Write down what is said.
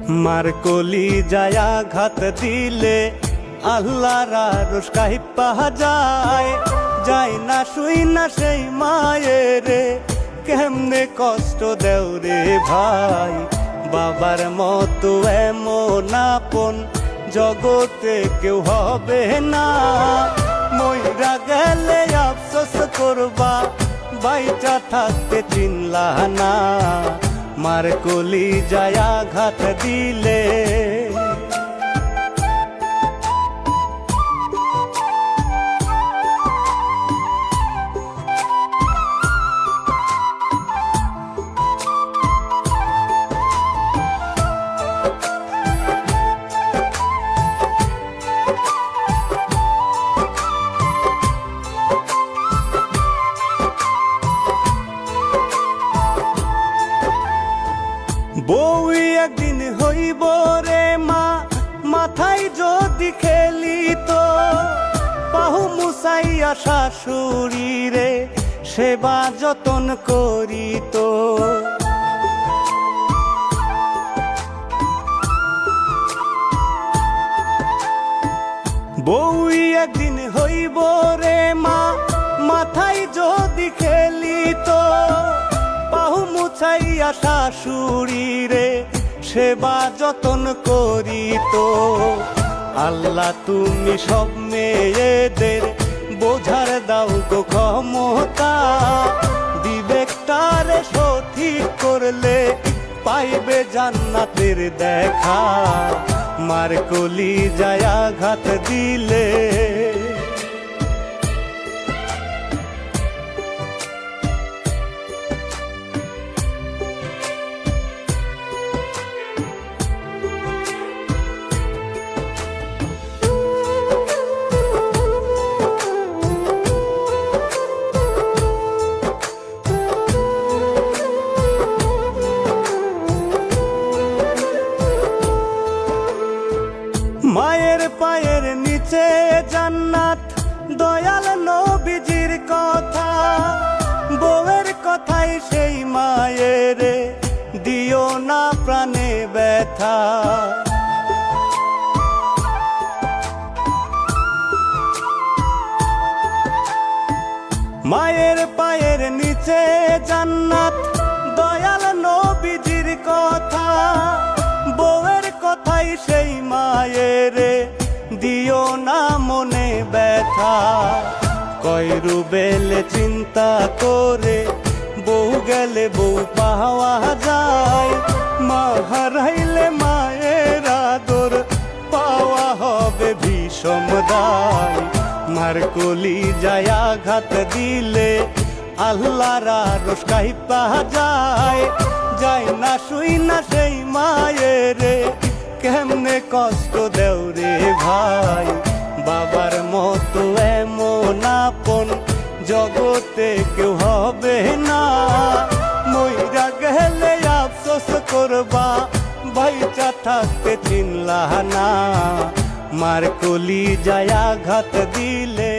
মার কলি যায় আঘাত দিলে আল্লাহর আরশ কাঁইপা যায়। যাই না শুই না সেই মায়েরে কেমনে কষ্ট দেও রে ভাই। বাবার মতো এমন আপন জগতে কেউ হবে না। মইরা গেলে আফসোস করবা বাইচা থাকতে চিনলা না। মার কলি যায় আঘাত দিলে বউই একদিন হইব রে মা, মাথায় যদি খেলি তো পাহু মুসাইয়া শাশুড়ি রে সেবা যতন করি তো। বউই একদিন হইব রে মা, মাথায় যদি খেলি তো পাহু মুছাইয়া শাশুড়ি রে সেবা যতন করি তো। আল্লাহ তুমি সব মেয়েদের বোঝার দাও গো ক্ষমতা। বিবেকটারে সঠিক করলে পাইবে জান্নাতের দেখা। মার কলি যায় আঘাত দিলে মায়ের পায়ের নিচে জান্নাত দয়াল নবীজির কথা। বউয়ের কথাই সেই মায়ের দিও না প্রাণে ব্যথা। মায়ের পায়ের নিচে জান্নাত দয়াল নবীজির কথা। বউয়ের কথাই সেই মায়ের দিও না মনে ব্যথা। কয় রুবেলে চিন্তা করে বউ গেলে বউ পাওয়া যায়। মা হারাইলে মায়ের আদর পাওয়া হবে ভীষণ দায়। মার কলি যায় আঘাত দিলে আল্লাহর আরশ কাঁইপা যায়। যাই না শুই না সেই মায়েরে কেমনে কষ্ট দেও রে ভাই। বাবার মতো এমন আপন জগতে কেউ হবে না। মইরা গেলে আফসোস করবা বাইচা থাকতে চিনলা না। মার কলি যায় আঘাত দিলে